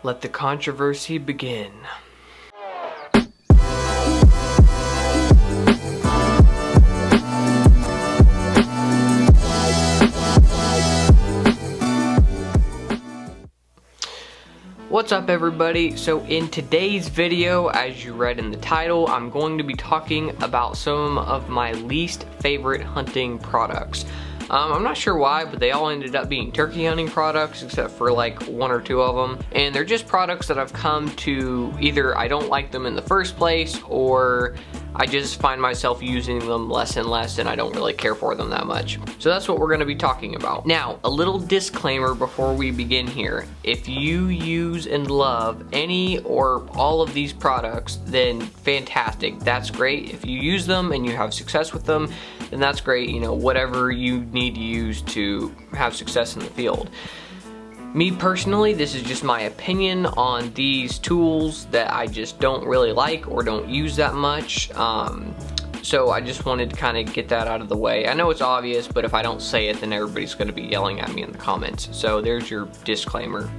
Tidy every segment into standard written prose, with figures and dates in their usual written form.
Let the controversy begin. What's up everybody? So in today's video, as you read in the title, I'm going to be talking about some of my least favorite hunting products. I'm not sure why, but they all ended up being turkey hunting products except for like one or two of them. And they're just products that I've come to either I don't like them in the first place, or I just find myself using them less and less and I don't really care for them that much. So that's what we're going to be talking about. Now, a little disclaimer before we begin here. If you use and love any or all of these products, then fantastic. That's great. If you use them and you have success with them, then that's great. You know, whatever you need to use to have success in the field. Me personally, this is just my opinion on these tools that I just don't really like or don't use that much. So I just wanted to kind of get that out of the way. I know it's obvious, but if I don't say it, then everybody's going to be yelling at me in the comments. So there's your disclaimer.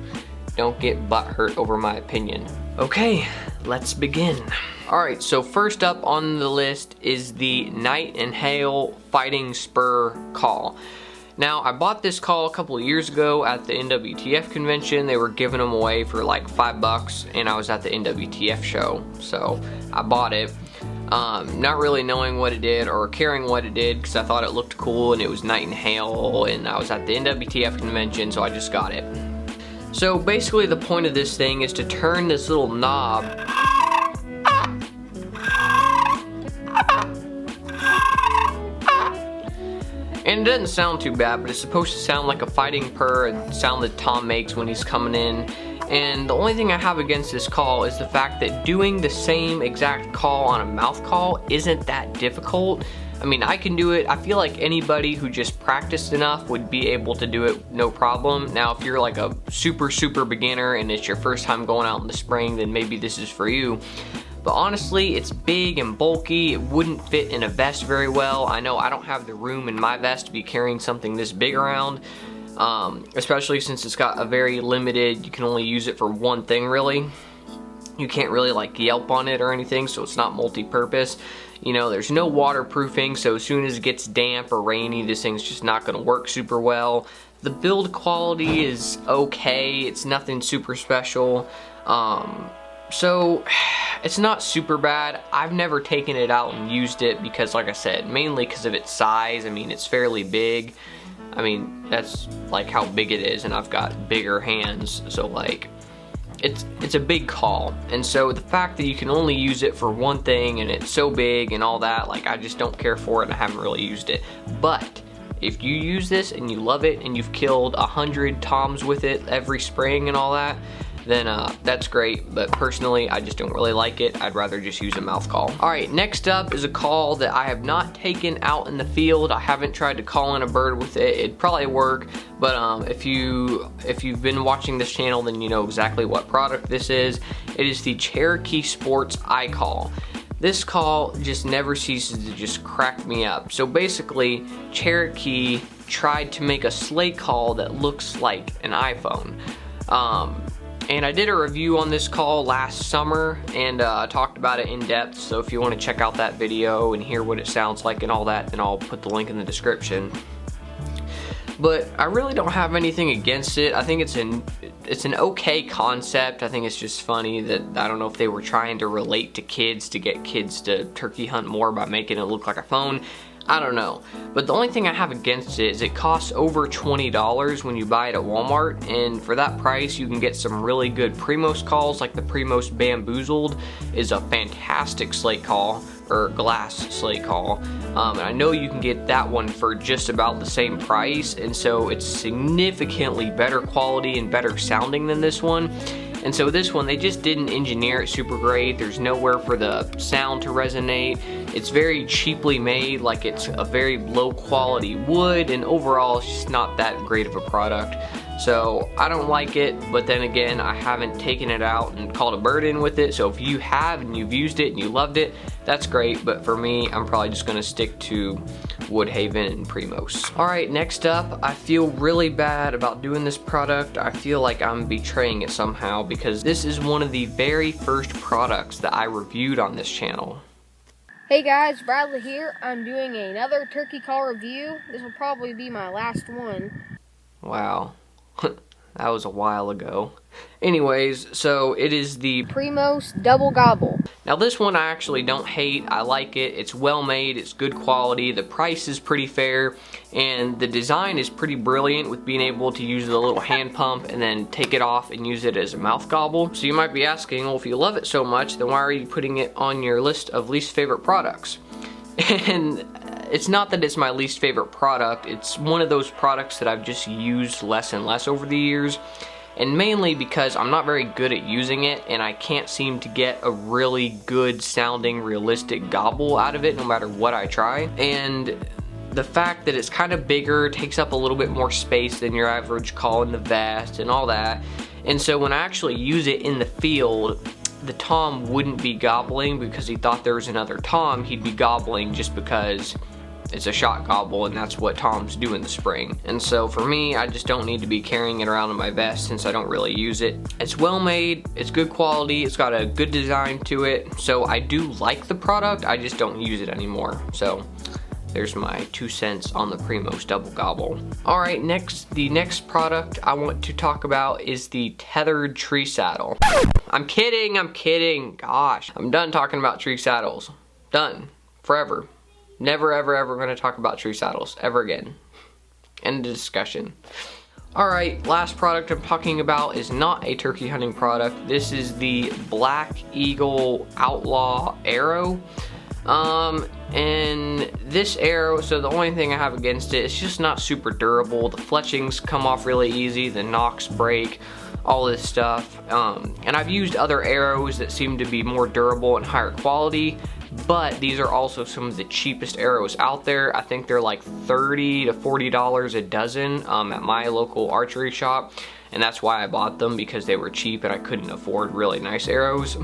Don't get butthurt over my opinion. Okay, let's begin. Alright, so first up on the list is the Night and Hail Fighting Spur Call. Now, I bought this call a couple of years ago at the NWTF convention. They were giving them away for like $5, and I was at the NWTF show, so I bought it. Not really knowing what it did or caring what it did, because I thought it looked cool and it was Night and Hail, and I was at the NWTF convention, so I just got it. So basically the point of this thing is to turn this little knob and it doesn't sound too bad, but it's supposed to sound like a fighting purr, a sound that Tom makes when he's coming in. And the only thing I have against this call is the fact that doing the same exact call on a mouth call isn't that difficult. I mean, I can do it. I feel like anybody who just practiced enough would be able to do it no problem. Now, if you're like a super beginner and it's your first time going out in the spring, then maybe this is for you. But honestly, it's big and bulky. It wouldn't fit in a vest very well. I know I don't have the room in my vest to be carrying something this big around, especially since it's got a very limited, you can only use it for one thing really. You can't really like yelp on it or anything, so it's not multi-purpose. You know, there's no waterproofing, so as soon as it gets damp or rainy, this thing's just not gonna work super well. The build quality is okay. It's nothing super special. So it's not super bad. I've never taken it out and used it because, like I said, mainly because of its size. I mean, it's fairly big. I mean, that's like how big it is, and I've got bigger hands, so like it's a big call. And so the fact that you can only use it for one thing and it's so big and all that, like, I just don't care for it and I haven't really used it. But if you use this and you love it and you've killed 100 toms with it every spring and all that, then that's great. But personally, I just don't really like it. I'd rather just use a mouth call. Alright, next up is a call that I have not taken out in the field. I haven't tried to call in a bird with it. It'd probably work, but if you've been watching this channel, then you know exactly what product this is. It is the Cherokee Sports iCall. This call just never ceases to just crack me up. So basically, Cherokee tried to make a slate call that looks like an iPhone. And I did a review on this call last summer and talked about it in depth, so if you want to check out that video and hear what it sounds like and all that, then I'll put the link in the description. But I really don't have anything against it. I think it's an okay concept. I think it's just funny that, I don't know if they were trying to relate to kids to get kids to turkey hunt more by making it look like a phone. I don't know, but the only thing I have against it is it costs over $20 when you buy it at Walmart, and for that price you can get some really good Primos calls. Like the Primos Bamboozled is a fantastic slate call, or glass slate call, and I know you can get that one for just about the same price, and so it's significantly better quality and better sounding than this one. And so this one, they just didn't engineer it super great. There's nowhere for the sound to resonate. It's very cheaply made, like it's a very low quality wood, and overall it's just not that great of a product. So I don't like it, but then again, I haven't taken it out and called a bird in with it. So if you have and you've used it and you loved it, that's great, but for me, I'm probably just gonna stick to Woodhaven and Primos. Alright, next up, I feel really bad about doing this product. I feel like I'm betraying it somehow because this is one of the very first products that I reviewed on this channel. Hey guys, Bradley here. I'm doing another turkey call review. This will probably be my last one. Wow, that was a while ago. Anyways, so it is the Primos Double Gobble. Now this one I actually don't hate. I like it. It's well made, it's good quality, the price is pretty fair, and the design is pretty brilliant with being able to use the little hand pump and then take it off and use it as a mouth gobble. So you might be asking, well, if you love it so much, then why are you putting it on your list of least favorite products? And it's not that it's my least favorite product, it's one of those products that I've just used less and less over the years. And mainly because I'm not very good at using it and I can't seem to get a really good sounding realistic gobble out of it no matter what I try. And the fact that it's kind of bigger, takes up a little bit more space than your average call in the vest and all that. And so when I actually use it in the field, the tom wouldn't be gobbling because he thought there was another tom. He'd be gobbling just because it's a shot gobble and that's what toms do in the spring. And so for me, I just don't need to be carrying it around in my vest since I don't really use it. It's well made, it's good quality, it's got a good design to it. So I do like the product, I just don't use it anymore. So there's my 2 cents on the Primos Double Gobble. Alright, the next product I want to talk about is the tethered tree saddle. I'm kidding, gosh. I'm done talking about tree saddles. Done, forever. Never ever gonna talk about tree saddles ever again. End of discussion. Alright, last product I'm talking about is not a turkey hunting product. This is the Black Eagle Outlaw Arrow. And this arrow, so the only thing I have against it, it's just not super durable. The fletchings come off really easy, the nocks break, all this stuff. And I've used other arrows that seem to be more durable and higher quality, but these are also some of the cheapest arrows out there. I think they're like $30 to $40 a dozen at my local archery shop, and that's why I bought them, because they were cheap and I couldn't afford really nice arrows.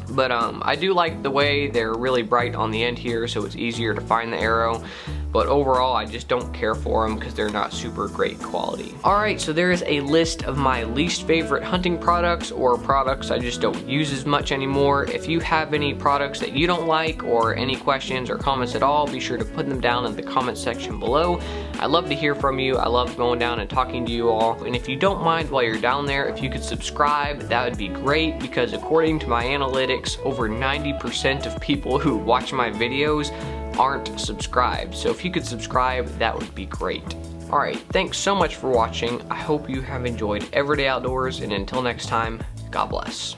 But I do like the way they're really bright on the end here, so it's easier to find the arrow. But overall, I just don't care for them because they're not super great quality. Alright, so there is a list of my least favorite hunting products, or products I just don't use as much anymore. If you have any products that you don't like, or any questions or comments at all, be sure to put them down in the comment section below. I love to hear from you. I love going down and talking to you all. And if you don't mind, while you're down there, if you could subscribe, that would be great, because according to my analytics, over 90% of people who watch my videos aren't subscribed. So if you could subscribe, that would be great. Alright, thanks so much for watching. I hope you have enjoyed Everyday Outdoors, and until next time, God bless.